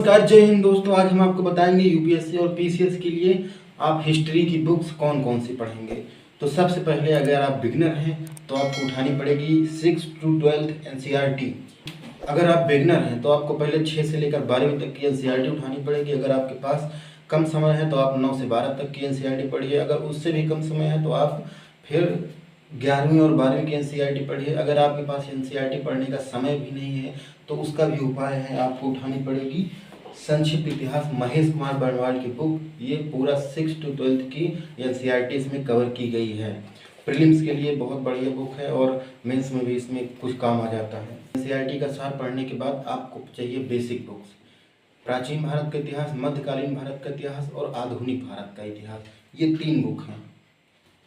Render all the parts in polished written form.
नमस्कार, जय हिंद दोस्तों। आज हम आपको बताएंगे यूपीएससी और पीसीएस के लिए आप हिस्ट्री की बुक्स कौन कौन सी पढ़ेंगे। तो सबसे पहले अगर आप बिगनर हैं तो आपको उठानी पड़ेगी 6 to 12 एनसीईआरटी। अगर आप बिगनर हैं तो आपको पहले 6 से लेकर 12वीं तक की एनसीईआरटी उठानी पड़ेगी। अगर आपके पास कम समय है तो आप 9 से 12 तक की एनसीईआरटी पढ़िए। अगर उससे भी कम समय है तो आप फिर 11वीं और 12वीं की एनसीईआरटी पढ़िए। अगर आपके पास एनसीईआरटी पढ़ने का समय भी नहीं है तो उसका भी उपाय है, आपको उठानी पड़ेगी संक्षिप्त इतिहास महेश कुमार बर्णवाल की बुक। ये पूरा 6 to 12 की एनसीईआरटी इसमें कवर की गई है। प्रीलिम्स के लिए बहुत बढ़िया बुक है और मेंस में भी इसमें कुछ काम आ जाता है। एनसीईआरटी का सार पढ़ने के बाद आपको चाहिए बेसिक बुक्स। प्राचीन भारत का इतिहास, मध्यकालीन भारत का इतिहास और आधुनिक भारत का इतिहास, ये 3 बुक हैं।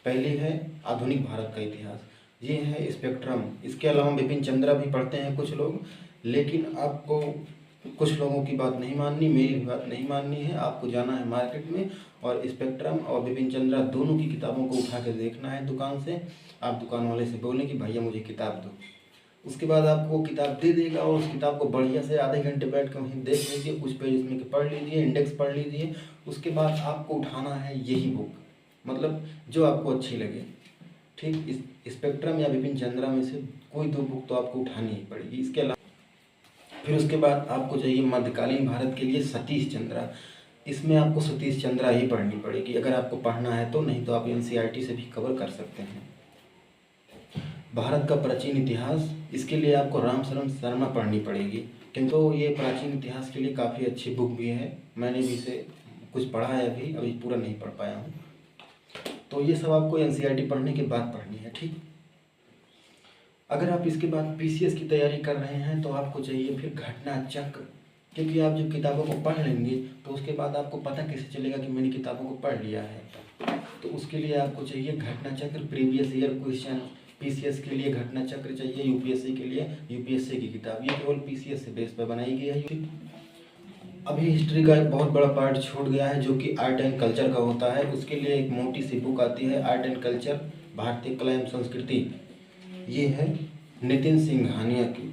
पहली है आधुनिक भारत का इतिहास, ये है स्पेक्ट्रम। इसके अलावा बिपिन चंद्रा भी पढ़ते हैं कुछ लोग, लेकिन आपको कुछ लोगों की बात नहीं माननी, मेरी भी बात नहीं माननी है। आपको जाना है मार्केट में और स्पेक्ट्रम और बिपिन चंद्रा दोनों की किताबों को उठा के देखना है दुकान से। आप दुकान वाले से बोलें कि भैया मुझे किताब दो। उसके बाद आपको वो किताब दे देगा और उस किताब को बढ़िया से आधे घंटे बैठ कर वहीं देख लीजिए, कुछ पेज इसमें के पढ़ लीजिए, इंडेक्स पढ़ लीजिए। उसके बाद आपको उठाना है यही बुक, मतलब जो आपको अच्छी लगे। ठीक, इस स्पेक्ट्रम या बिपिन चंद्रा में से कोई 2 बुक तो आपको उठानी ही पड़ेगी। इसके अलावा फिर उसके बाद आपको चाहिए मध्यकालीन भारत के लिए सतीश चंद्रा। इसमें आपको सतीश चंद्रा ही पढ़नी पड़ेगी अगर आपको पढ़ना है तो, नहीं तो आप एनसीईआरटी से भी कवर कर सकते हैं। भारत का प्राचीन इतिहास, इसके लिए आपको रामशरण शर्मा पढ़नी पड़ेगी, किंतु ये प्राचीन इतिहास के लिए काफ़ी अच्छी बुक भी है। मैंने भी इसे कुछ पढ़ा है, अभी पूरा नहीं पढ़ पाया हूँ। तो ये सब आपको एनसीईआरटी पढ़ने के बाद पढ़नी है। ठीक, अगर आप इसके बाद पीसीएस की तैयारी कर रहे हैं तो आपको चाहिए फिर घटना चक्र, क्योंकि आप जब किताबों को पढ़ लेंगे तो उसके बाद आपको पता कैसे चलेगा कि मैंने किताबों को पढ़ लिया है। तो उसके लिए आपको चाहिए घटना चक्र, प्रीवियस ईयर क्वेश्चन। पीसीएस के लिए घटना चक्र चाहिए, यूपीएससी के लिए यूपीएससी की किताब। ये केवल पीसीएस से बेस पर बनाई गई है। अभी हिस्ट्री का एक बहुत बड़ा पार्ट छूट गया है जो कि आर्ट एंड कल्चर का होता है। उसके लिए एक मोटी सी बुक आती है, आर्ट एंड कल्चर भारतीय कला एवं संस्कृति। ये है नितिन सिंघानिया की।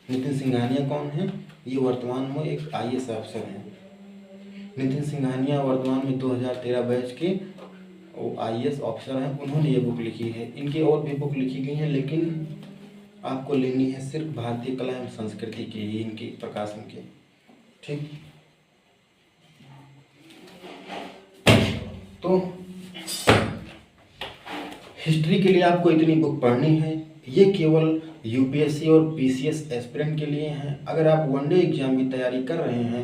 नितिन सिंघानिया कौन है? ये वर्तमान में एक आईएएस अफसर हैं। नितिन सिंघानिया वर्तमान में 2013 बैच के वो आईएएस ऑफिसर हैं। उन्होंने ये बुक लिखी है। इनकी और भी बुक लिखी गई हैं, लेकिन आपको लेनी है सिर्फ भारतीय कला एवं संस्कृति की, इनकी प्रकाशन की। ठीक, तो हिस्ट्री के लिए आपको इतनी बुक पढ़नी है। ये केवल यूपीएससी और पीसीएस एस्पिरेंट के लिए हैं। अगर आप वनडे एग्जाम की तैयारी कर रहे हैं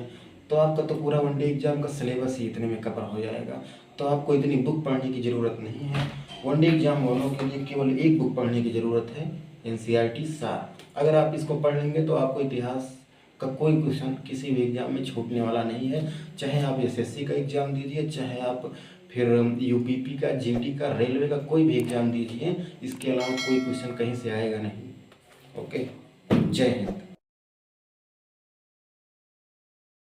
तो आपका तो पूरा वनडे एग्जाम का सिलेबस ही इतने में कवर हो जाएगा, तो आपको इतनी बुक पढ़ने की ज़रूरत नहीं है। वनडे एग्जाम वालों के लिए केवल एक बुक पढ़ने की ज़रूरत है, एनसीईआरटी सार। अगर आप इसको पढ़ लेंगे तो आपको इतिहास का कोई क्वेश्चन किसी भी एग्जाम में छूटने वाला नहीं है। चाहे आप एसएससी का एग्ज़ाम दीजिए, चाहे आप फिर यूपीपी का, जीडी का, रेलवे का, कोई भी एग्ज़ाम दीजिए, इसके अलावा कोई क्वेश्चन कहीं से आएगा नहीं। ओके, जय हिंद।